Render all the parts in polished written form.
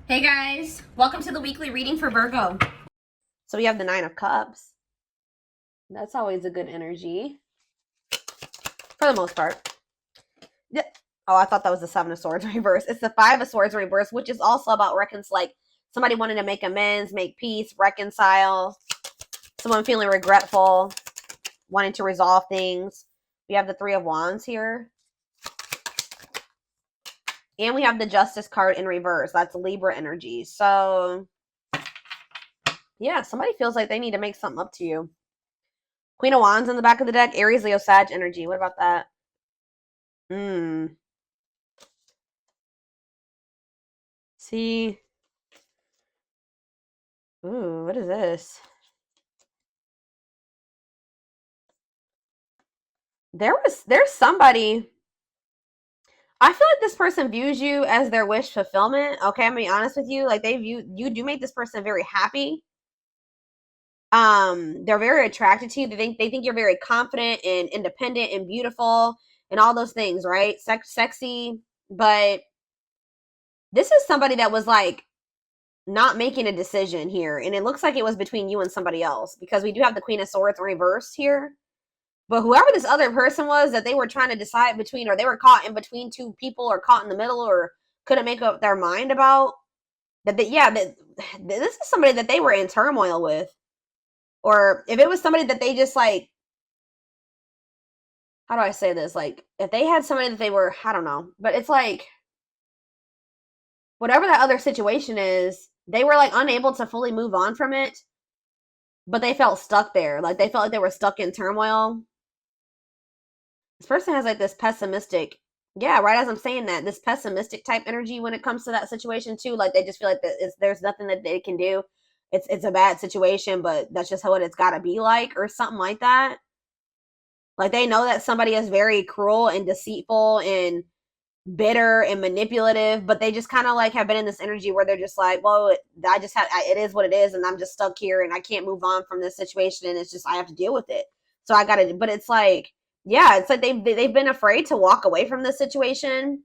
Hey guys, welcome to the weekly reading for Virgo. So we have the Nine of Cups. That's always a good energy. For the most part. Yeah. Oh, I thought that was the Seven of Swords reverse. It's the Five of Swords reverse, which is also about like somebody wanting to make amends, make peace, reconcile. Someone feeling regretful, wanting to resolve things. We have the Three of Wands here. And we have the Justice card in reverse. That's Libra energy. So, yeah, somebody feels like they need to make something up to you. Queen of Wands in the back of the deck. Aries, Leo, Sag energy. What about that? See. Ooh, what is this? There's somebody. I feel like this person views you as their wish fulfillment. Okay, I'm gonna be honest with you. Like you do make this person very happy. They're very attracted to you. They think you're very confident and independent and beautiful and all those things, right? Sexy, but this is somebody that was like not making a decision here, and it looks like it was between you and somebody else because we do have the Queen of Swords reversed here. But whoever this other person was that they were trying to decide between, or they were caught in between two people, or caught in the middle, or couldn't make up their mind about that. This is somebody that they were in turmoil with, or if it was somebody that they just like, how do I say this? Like if they had somebody that they were, I don't know, but it's like whatever that other situation is, they were like unable to fully move on from it, but they felt stuck there. Like they felt like they were stuck in turmoil. This person has like this pessimistic, yeah, right as I'm saying that, this pessimistic type energy when it comes to that situation too. Like they just feel like there's nothing that they can do. It's a bad situation, but that's just how it's got to be like, or something like that. Like they know that somebody is very cruel and deceitful and bitter and manipulative, but they just kind of like have been in this energy where they're just like, well, it is what it is, and I'm just stuck here and I can't move on from this situation, and it's just I have to deal with it. So I got to, but it's like, yeah, it's like they've been afraid to walk away from this situation,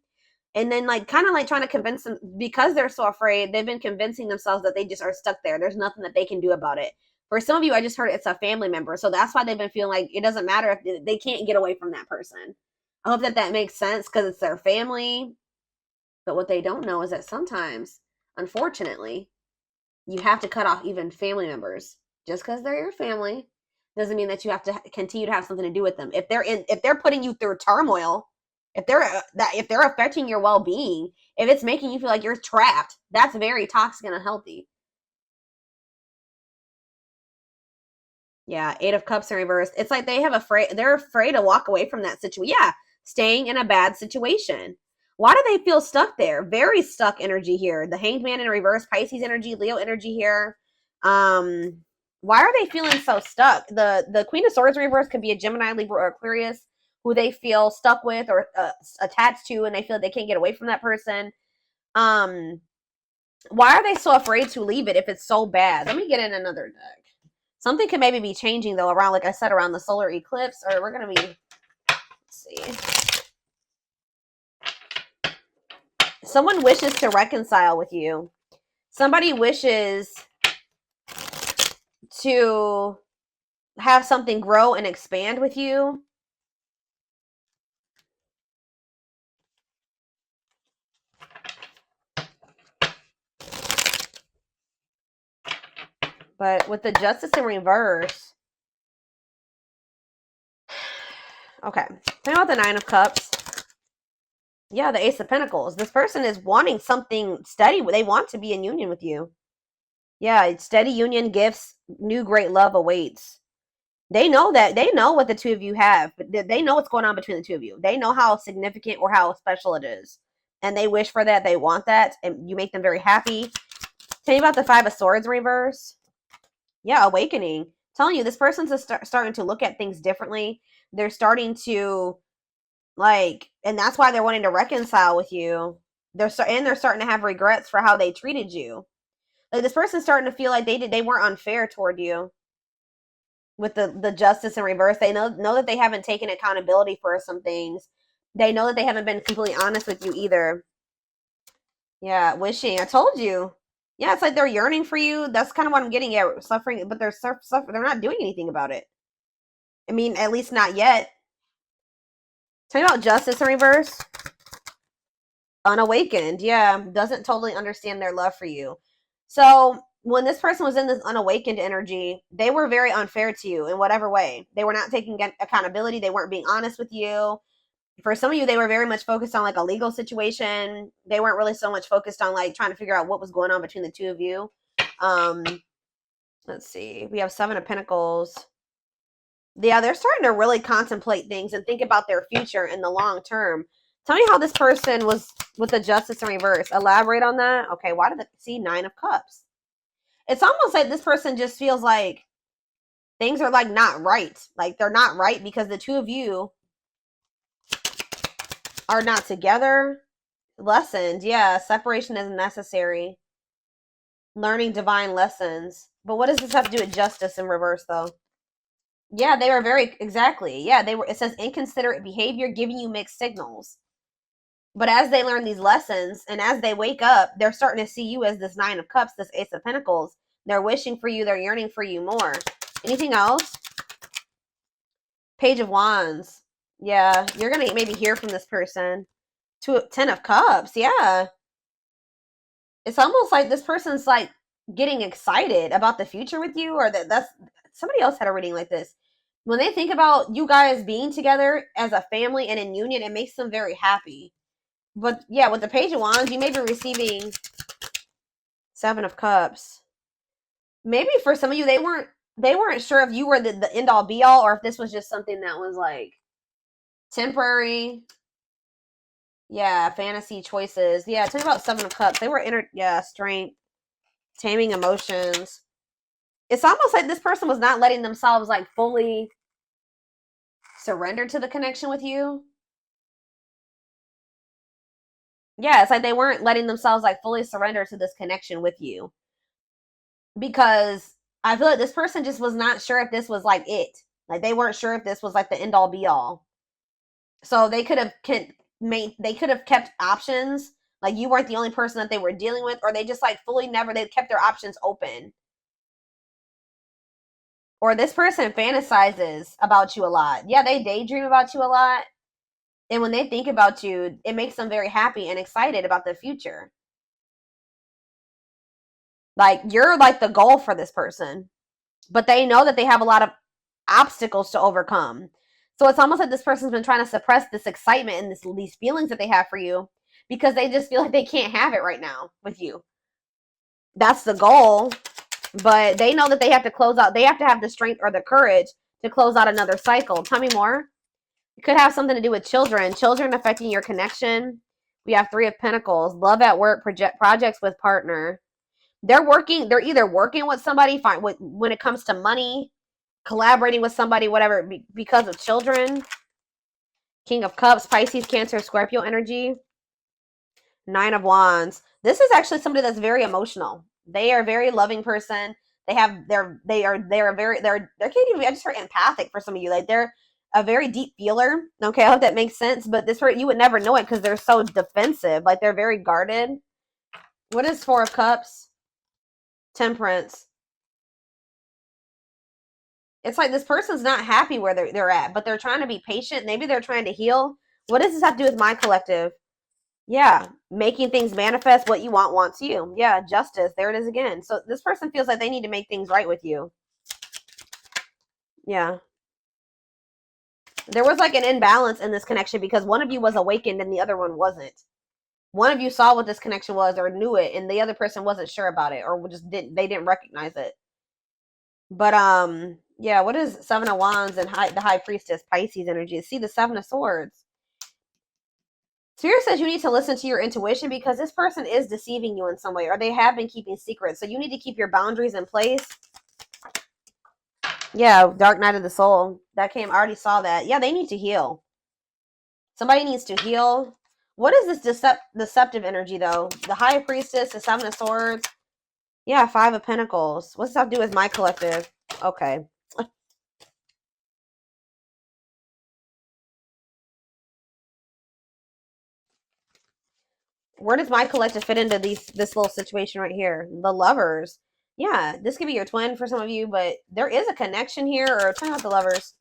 and then like kind of like trying to convince them, because they're so afraid, they've been convincing themselves that they just are stuck there. There's nothing that they can do about it. For some of you, I just heard it's a family member, so that's why they've been feeling like it doesn't matter if they can't get away from that person. I hope that makes sense because it's their family. But what they don't know is that sometimes, unfortunately, you have to cut off even family members. Just because they're your family doesn't mean that you have to continue to have something to do with them. If they're putting you through turmoil, if they're affecting your well-being, if it's making you feel like you're trapped, that's very toxic and unhealthy. Yeah, Eight of Cups in reverse. It's like they're afraid to walk away from that situation. Yeah, staying in a bad situation. Why do they feel stuck there? Very stuck energy here. The Hanged Man in reverse, Pisces energy, Leo energy here. Why are they feeling so stuck? The Queen of Swords in reverse could be a Gemini, Libra, or Aquarius who they feel stuck with or attached to, and they feel like they can't get away from that person. Why are they so afraid to leave it if it's so bad? Let me get in another deck. Something could maybe be changing though around, like I said, around the solar eclipse, or we're gonna be, let's see. Someone wishes to reconcile with you. Somebody wishes to have something grow and expand with you. But with the Justice in reverse, okay, think about the Nine of Cups. Yeah, the Ace of Pentacles. This person is wanting something steady. They want to be in union with you. Yeah, it's steady union, gifts, new great love awaits. They know what the two of you have, but they know what's going on between the two of you. They know how significant or how special it is. And they wish for that. They want that. And you make them very happy. Tell you about the Five of Swords reverse. Yeah, awakening. Telling you, this person's starting to look at things differently. They're starting to, like, and that's why they're wanting to reconcile with you. They're starting to have regrets for how they treated you. Like, this person's starting to feel like they weren't unfair toward you. With the Justice in reverse, they know that they haven't taken accountability for some things. They know that they haven't been completely honest with you either. Yeah, wishing. I told you. Yeah, it's like they're yearning for you. That's kind of what I'm getting at. Suffering, but they're suffering. They're not doing anything about it. I mean, at least not yet. Tell me about justice in reverse. Unawakened. Yeah, doesn't totally understand their love for you. So when this person was in this unawakened energy, they were very unfair to you in whatever way. They were not taking accountability. They weren't being honest with you. For some of you, they were very much focused on like a legal situation. They weren't really so much focused on like trying to figure out what was going on between the two of you. Um, let's see. We have Seven of Pentacles. Yeah, they're starting to really contemplate things and think about their future in the long term. Tell me how this person was with the Justice in reverse. Elaborate on that. Okay, why did it see Nine of Cups? It's almost like this person just feels like things are like not right. Like they're not right because the two of you are not together. Lessons, yeah, separation is necessary. Learning divine lessons. But what does this have to do with justice in reverse though? Yeah, they were very exactly. Yeah, they were. It says inconsiderate behavior, giving you mixed signals. But as they learn these lessons and as they wake up, they're starting to see you as this Nine of Cups, this Ace of Pentacles. They're wishing for you. They're yearning for you more. Anything else? Page of Wands. Yeah, you're gonna maybe hear from this person. Ten of Cups. Yeah, it's almost like this person's like getting excited about the future with you, or that's somebody else had a reading like this. When they think about you guys being together as a family and in union, it makes them very happy. But yeah, with the Page of Wands, you may be receiving Seven of Cups. Maybe for some of you, they weren't sure if you were the end all be all, or if this was just something that was like temporary. Yeah, fantasy choices. Yeah, tell me about Seven of Cups. They were strength, taming emotions. It's almost like this person was not letting themselves like fully surrender to the connection with you. Yeah, it's like they weren't letting themselves like fully surrender to this connection with you because I feel like this person just was not sure if this was like it. Like they weren't sure if this was like the end all be all. So they could have kept options. Like you weren't the only person that they were dealing with, or they just like fully never they kept their options open. Or this person fantasizes about you a lot. Yeah, they daydream about you a lot. And when they think about you, it makes them very happy and excited about the future. Like you're like the goal for this person, but they know that they have a lot of obstacles to overcome. So it's almost like this person's been trying to suppress this excitement and these feelings that they have for you because they just feel like they can't have it right now with you. That's the goal, but they know that they have to close out. They have to have the strength or the courage to close out another cycle. Tell me more. It could have something to do with children affecting your connection. We have Three of Pentacles, love at work, projects with partner. They're either working with somebody when it comes to money, collaborating with somebody, whatever, because of children. King of Cups, Pisces, Cancer, Scorpio energy. Nine of Wands. This is actually somebody that's very emotional. They are a very loving person. They're can't even, I just heard empathic for some of you. Like they're a very deep feeler. Okay, I hope that makes sense. But this you would never know it because they're so defensive. Like they're very guarded. What is Four of Cups? Temperance. It's like this person's not happy where they're at, but they're trying to be patient. Maybe they're trying to heal. What does this have to do with my collective? Yeah, making things manifest. What you want wants you. Yeah, justice. There it is again. So this person feels like they need to make things right with you. Yeah. There was like an imbalance in this connection because one of you was awakened and the other one wasn't. One of you saw what this connection was or knew it, and the other person wasn't sure about it or just didn't recognize it. But yeah, what is Seven of Wands and the High Priestess Pisces energy? See the Seven of Swords. Spirit says you need to listen to your intuition because this person is deceiving you in some way, or they have been keeping secrets. So you need to keep your boundaries in place. Yeah, Dark Night of the Soul. That came, I already saw that. Yeah, they need to heal. Somebody needs to heal. What is this deceptive energy, though? The High Priestess, the Seven of Swords. Yeah, Five of Pentacles. What's that to do with my collective? Okay. Where does my collective fit into this little situation right here? The Lovers. Yeah, this could be your twin for some of you, but there is a connection here. Or talking about the Lovers.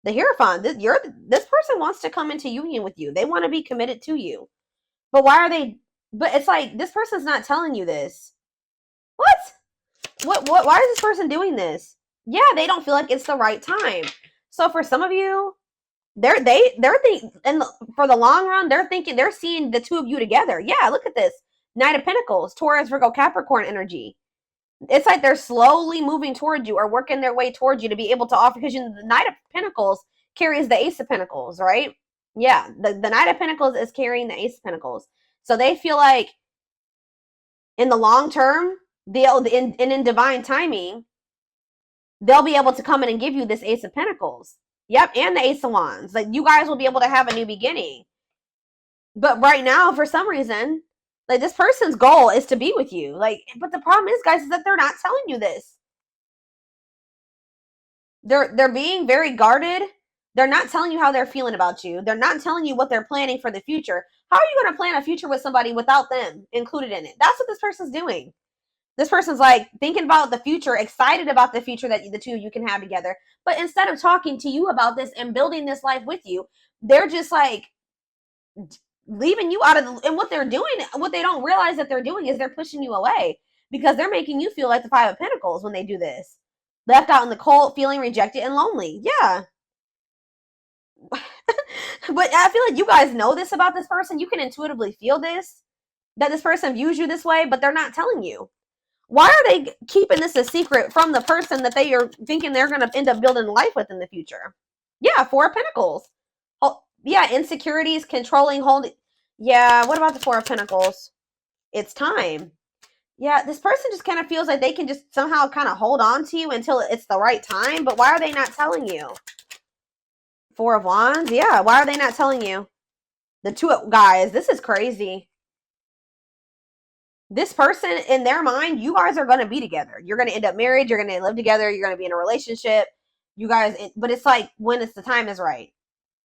The Hierophant. This person wants to come into union with you. They want to be committed to you. But why are they? But it's like this person's not telling you this. What? Why is this person doing this? Yeah, they don't feel like it's the right time. So for some of you, they're thinking, and for the long run, they're seeing the two of you together. Yeah, look at this. Knight of Pentacles, Taurus, Virgo, Capricorn energy. It's like they're slowly moving towards you or working their way towards you to be able to offer, because the Knight of Pentacles carries the Ace of Pentacles, right? Yeah, the Knight of Pentacles is carrying the Ace of Pentacles. So they feel like in the long term, in divine timing, they'll be able to come in and give you this Ace of Pentacles. Yep, and the Ace of Wands. Like, you guys will be able to have a new beginning. But right now, for some reason, like, this person's goal is to be with you. Like, but the problem is, guys, is that they're not telling you this. They're being very guarded. They're not telling you how they're feeling about you. They're not telling you what they're planning for the future. How are you going to plan a future with somebody without them included in it? That's what this person's doing. This person's like thinking about the future, excited about the future that the two of you can have together. But instead of talking to you about this and building this life with you, they're just like leaving you out of the, and what they're doing, what they don't realize that they're doing is they're pushing you away, because they're making you feel like the Five of Pentacles when they do this. Left out in the cold, feeling rejected and lonely. Yeah. But I feel like you guys know this about this person. You can intuitively feel this, that this person views you this way, but they're not telling you. Why are they keeping this a secret from the person that they are thinking they're going to end up building life with in the future? Yeah, Four of Pentacles. Oh, yeah, insecurities, controlling, holding. Yeah, what about the Four of Pentacles? It's time. Yeah, this person just kind of feels like they can just somehow kind of hold on to you until it's the right time. But why are they not telling you? Four of Wands. Yeah, why are they not telling you? The two of, guys, this is crazy. This person, in their mind, you guys are going to be together. You're going to end up married. You're going to live together. You're going to be in a relationship. You guys, but it's like when it's the time is right.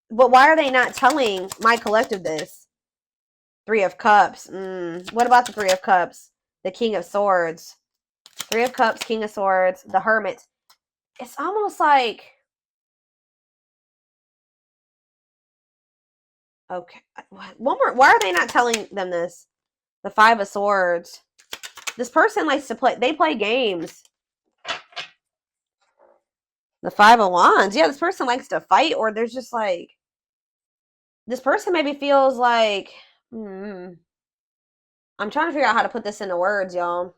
But why are they not telling my collective this? Three of Cups. What about the Three of Cups? The King of Swords. Three of Cups, King of Swords, the Hermit. It's almost like, okay, one more. Why are they not telling them this? The Five of Swords. This person likes to play. They play games. The Five of Wands. Yeah, this person likes to fight, or there's just like, this person maybe feels like, I'm trying to figure out how to put this into words, y'all.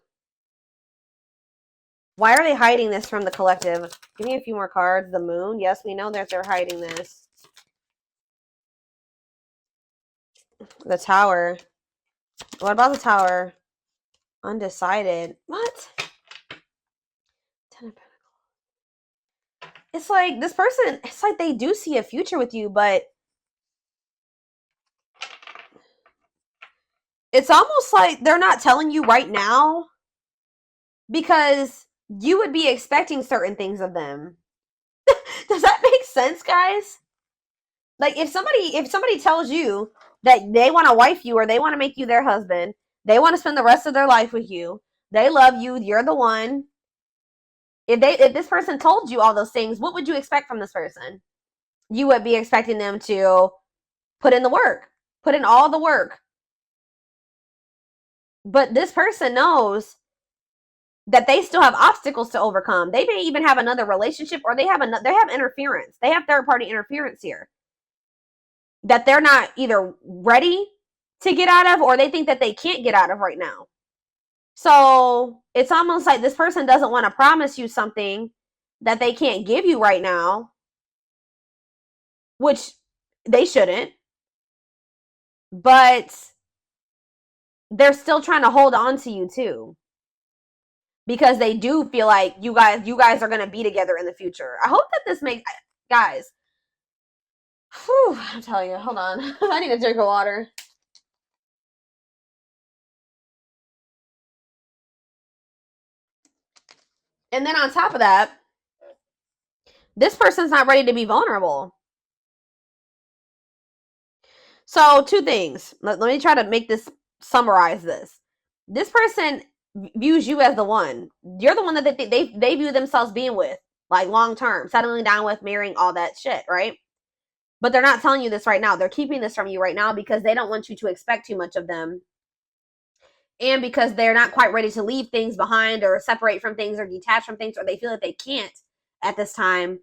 Why are they hiding this from the collective? Give me a few more cards. The Moon. Yes, we know that they're hiding this. The Tower. What about the Tower? Undecided. What? Ten of Pentacles. It's like this person, it's like they do see a future with you, but it's almost like they're not telling you right now because you would be expecting certain things of them. Does that make sense, guys? Like, if somebody tells you that they want to wife you or they want to make you their husband, they want to spend the rest of their life with you, they love you, you're the one. If this person told you all those things, what would you expect from this person? You would be expecting them to put in the work, put in all the work. But this person knows that they still have obstacles to overcome. They may even have another relationship, or they have interference. They have third-party interference here that they're not either ready to get out of, or they think that they can't get out of right now. So it's almost like this person doesn't want to promise you something that they can't give you right now, which they shouldn't. But they're still trying to hold on to you too, because they do feel like you guys are going to be together in the future. I hope that this makes, guys. Whew, I'm telling you, hold on. I need a drink of water. And then on top of that, this person's not ready to be vulnerable. So two things. Let me try to make this summarize this. This person views you as the one. You're the one that they view themselves being with, like long term, settling down with, marrying, all that shit, right? But they're not telling you this right now. They're keeping this from you right now because they don't want you to expect too much of them. And because they're not quite ready to leave things behind or separate from things or detach from things, or they feel that they can't at this time.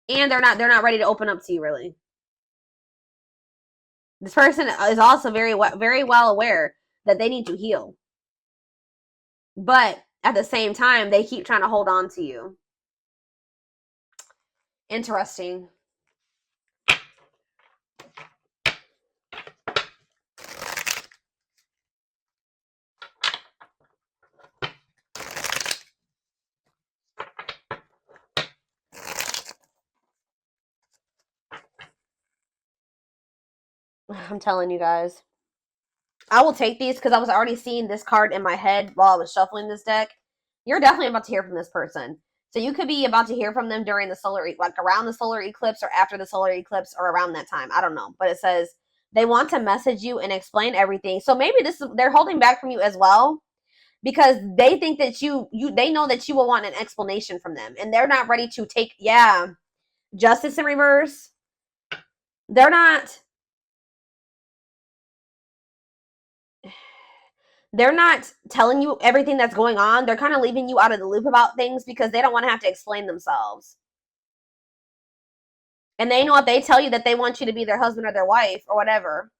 And they're not ready to open up to you, really. This person is also very well aware that they need to heal. But at the same time, they keep trying to hold on to you. Interesting. I'm telling you guys. I will take these because I was already seeing this card in my head while I was shuffling this deck. You're definitely about to hear from this person. So you could be about to hear from them during the solar, like around the solar eclipse or after the solar eclipse or around that time. I don't know. But it says they want to message you and explain everything. So maybe they're holding back from you as well because they think that they know that you will want an explanation from them. And they're not ready to take, justice in reverse. They're not telling you everything that's going on. They're kind of leaving you out of the loop about things because they don't want to have to explain themselves. And they know if they tell you that they want you to be their husband or their wife or whatever,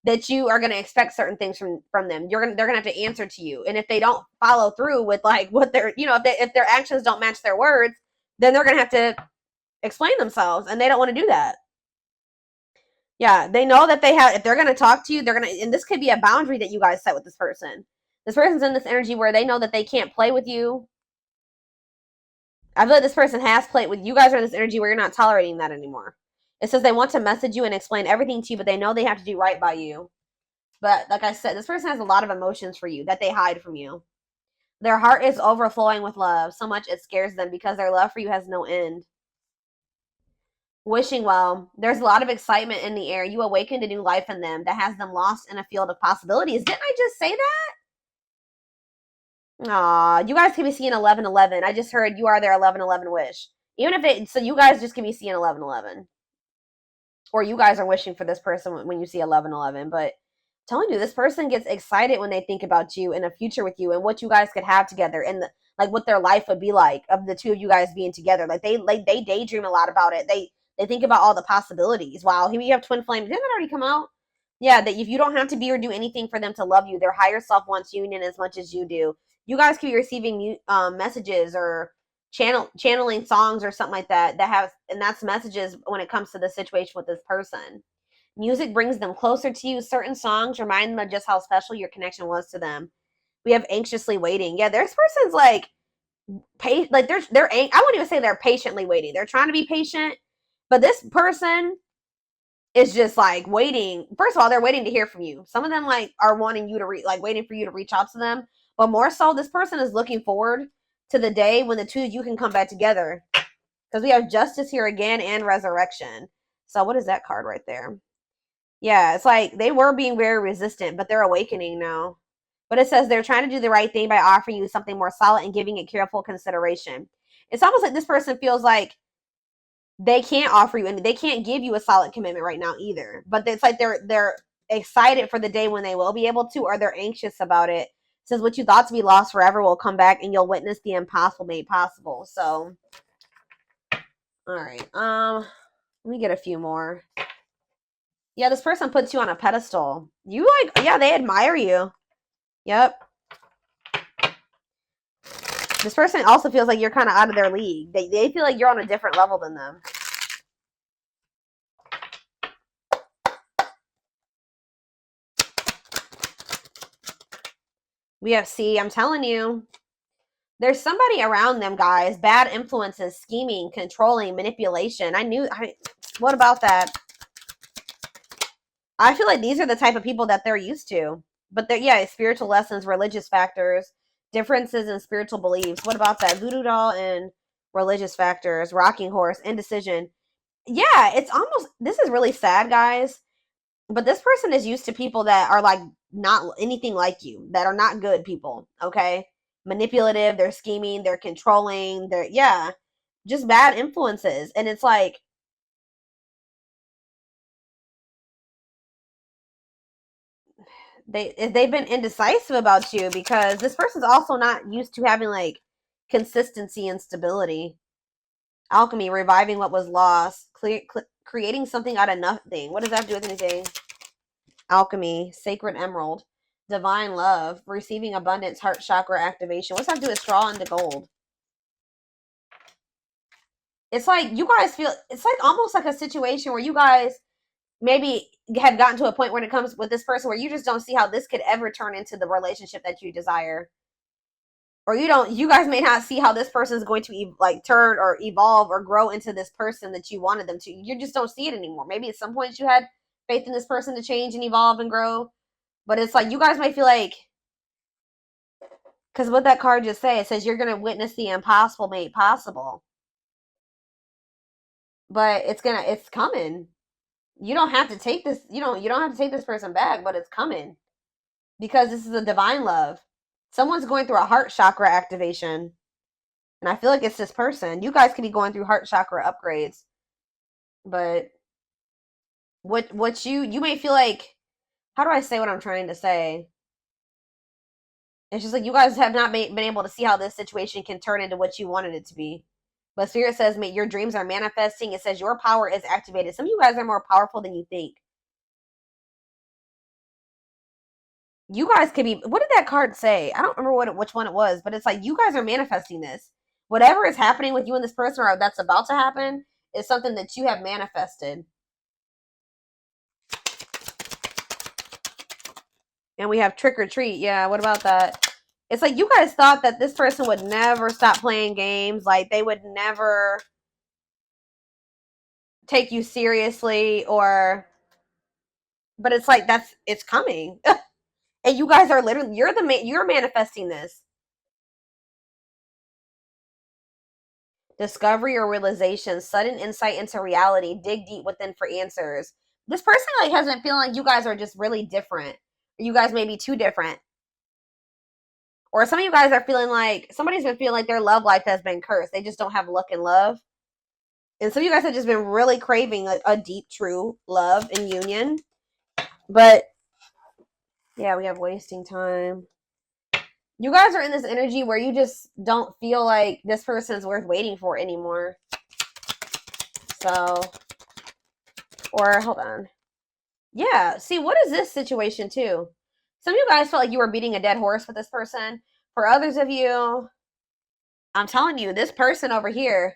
that you are going to expect certain things from them. They're going to have to answer to you. And if they don't follow through with like what they're, if their actions don't match their words, then they're going to have to explain themselves. And they don't want to do that. Yeah, they know that if they're going to talk to you, and this could be a boundary that you guys set with this person. This person's in this energy where they know that they can't play with you. I feel like this person has played with you guys are in this energy where you're not tolerating that anymore. It says they want to message you and explain everything to you, but they know they have to do right by you. But like I said, this person has a lot of emotions for you that they hide from you. Their heart is overflowing with love, so much it scares them because their love for you has no end. Wishing well. There's a lot of excitement in the air. You awakened a new life in them that has them lost in a field of possibilities. Didn't I just say that? Aw, you guys can be seeing 1111. I just heard you are their 1111 wish. Even if so you guys just can be seeing 1111. Or you guys are wishing for this person when you see 1111. But I'm telling you, this person gets excited when they think about you and a future with you and what you guys could have together and what their life would be like of the two of you guys being together. They daydream a lot about it. They think about all the possibilities. Wow, here we have twin flames. Didn't that already come out? Yeah, that if you don't have to be or do anything for them to love you, their higher self wants union as much as you do. You guys could be receiving messages or channeling songs or something like that and that's messages when it comes to the situation with this person. Music brings them closer to you. Certain songs remind them of just how special your connection was to them. We have anxiously waiting. Yeah, this person's I wouldn't even say they're patiently waiting. They're trying to be patient, but this person is just waiting. First of all, they're waiting to hear from you. Some of them are wanting you to waiting for you to reach out to them. But more so, this person is looking forward to the day when the two of you can come back together. Because we have justice here again and resurrection. So what is that card right there? Yeah, it's they were being very resistant, but they're awakening now. But it says they're trying to do the right thing by offering you something more solid and giving it careful consideration. It's almost like this person feels like they can't offer you and they can't give you a solid commitment right now either. But it's they're excited for the day when they will be able to, or they're anxious about it. It says what you thought to be lost forever will come back and you'll witness the impossible made possible. So, all right. Let me get a few more. Yeah, this person puts you on a pedestal. You they admire you. Yep. This person also feels like you're kind of out of their league. They feel like you're on a different level than them. I'm telling you. There's somebody around them, guys. Bad influences, scheming, controlling, manipulation. What about that? I feel like these are the type of people that they're used to. But spiritual lessons, religious factors, differences in spiritual beliefs. What about that? Voodoo doll and religious factors, rocking horse, indecision. Yeah, it's almost, this is really sad, guys. But this person is used to people that are like not anything like you, that are not good people, okay? Manipulative, they're scheming, they're controlling, they're, yeah, just bad influences. And it's like, they've been indecisive about you because this person's also not used to having like consistency and stability. Alchemy, reviving what was lost, creating something out of nothing. What does that have to do with anything? Alchemy, sacred emerald, divine love, receiving abundance, heart chakra activation. What's that have to do with straw into gold? It's like you guys feel, it's like almost like a situation where you guys maybe have gotten to a point when it comes with this person where you just don't see how this could ever turn into the relationship that you desire. Or you guys may not see how this person is going to like turn or evolve or grow into this person that you wanted them to. You just don't see it anymore. Maybe at some point you had faith in this person to change and evolve and grow, but it's like you guys might feel like, because what that card just say, it says you're going to witness the impossible made possible, but it's coming. You don't have to take this, you don't have to take this person back, but it's coming because this is a divine love. Someone's going through a heart chakra activation, and I feel like it's this person. You guys could be going through heart chakra upgrades, but what you may feel like, how do I say what I'm trying to say? It's just like you guys have not been able to see how this situation can turn into what you wanted it to be. But Spirit says, your dreams are manifesting. It says your power is activated. Some of you guys are more powerful than you think. You guys could be, what did that card say? I don't remember which one it was, but it's like you guys are manifesting this. Whatever is happening with you and this person, or that's about to happen, is something that you have manifested. And we have trick or treat. Yeah, what about that? It's like you guys thought that this person would never stop playing games. Like they would never take you seriously, or, but it's like it's coming. And you guys are literally, you're manifesting this. Discovery or realization, sudden insight into reality, dig deep within for answers. This person like has been feeling like you guys are just really different. You guys may be too different. Or some of you guys are feeling like somebody's been feeling like their love life has been cursed. They just don't have luck in love. And some of you guys have just been really craving a deep, true love and union. But yeah, we have wasting time. You guys are in this energy where you just don't feel like this person's worth waiting for anymore. So, or hold on. Yeah, see, what is this situation too? Some of you guys felt like you were beating a dead horse with this person. For others of you, I'm telling you, this person over here,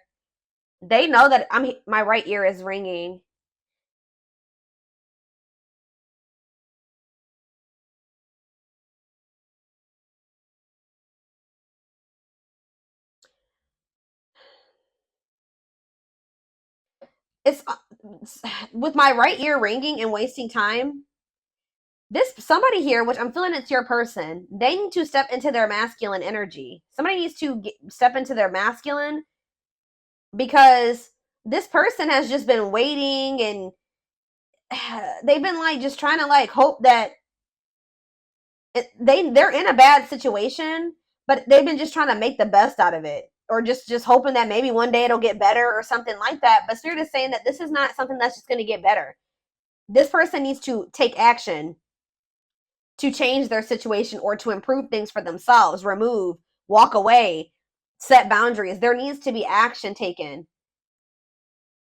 they know that my right ear is ringing. It's with my right ear ringing and wasting time. This somebody here, which I'm feeling it's your person, they need to step into their masculine energy. Somebody needs to step into their masculine, because this person has just been waiting, and they've been like just trying to like hope that they're in a bad situation, but they've been just trying to make the best out of it, or just hoping that maybe one day it'll get better or something like that. But Spirit is saying that this is not something that's just going to get better. This person needs to take action to change their situation or to improve things for themselves, remove, walk away, set boundaries. There needs to be action taken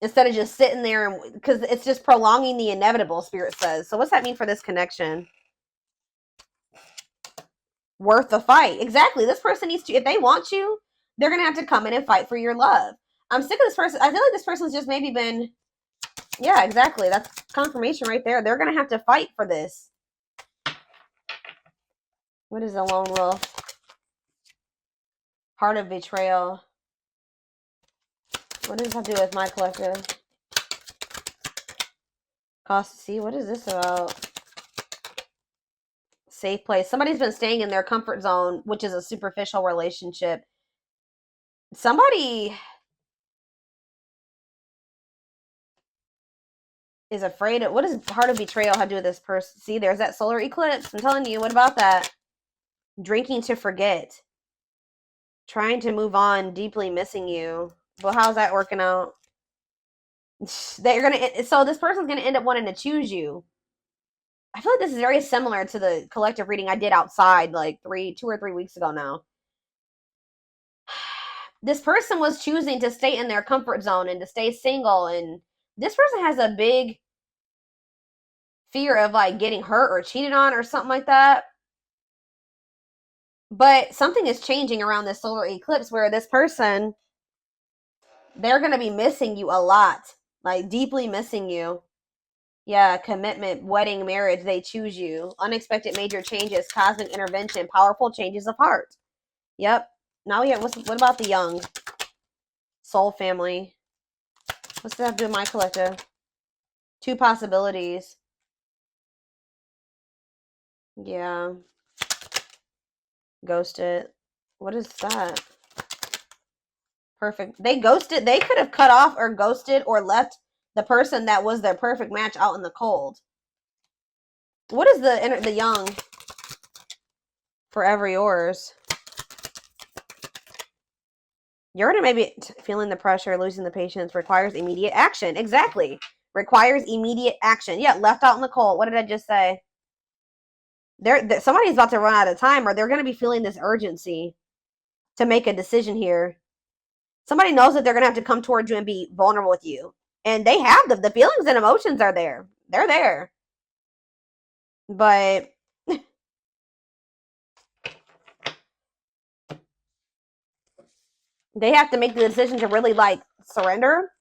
instead of just sitting there, and because it's just prolonging the inevitable, Spirit says. So what's that mean for this connection? Worth the fight. Exactly. This person needs to, if they want you, they're going to have to come in and fight for your love. I'm sick of this person. I feel like this person's just maybe been, yeah, exactly. That's confirmation right there. They're going to have to fight for this. What is a lone wolf? Heart of betrayal. What does that do with my collective? Cost. See, what is this about? Safe place. Somebody's been staying in their comfort zone, which is a superficial relationship. Somebody, is afraid of, what does heart of betrayal have to do with this person? See, there's that solar eclipse. I'm telling you, what about that? Drinking to forget. Trying to move on, deeply missing you. Well, how's that working out? They're gonna, so this person's gonna end up wanting to choose you. I feel like this is very similar to the collective reading I did outside like 2 or 3 weeks ago now. This person was choosing to stay in their comfort zone and to stay single, and this person has a big fear of like getting hurt or cheated on or something like that. But something is changing around this solar eclipse where this person, they're going to be missing you a lot, like deeply missing you. Yeah, commitment, wedding, marriage, they choose you. Unexpected major changes, cosmic intervention, powerful changes of heart. Yep. Now we have, what about the young? Soul family. What's that have to do with my collective? 2 possibilities. Yeah. Ghosted. What is that? Perfect. They ghosted. They could have cut off or ghosted or left the person that was their perfect match out in the cold. What is the young? Forever yours. You're gonna maybe feeling the pressure, losing the patience, requires immediate action. Exactly. Requires immediate action. Yeah, left out in the cold. What did I just say? Somebody's about to run out of time, or they're gonna be feeling this urgency to make a decision here. Somebody knows that they're gonna have to come towards you and be vulnerable with you, and they have the feelings and emotions are there. They're there, but they have to make the decision to really like surrender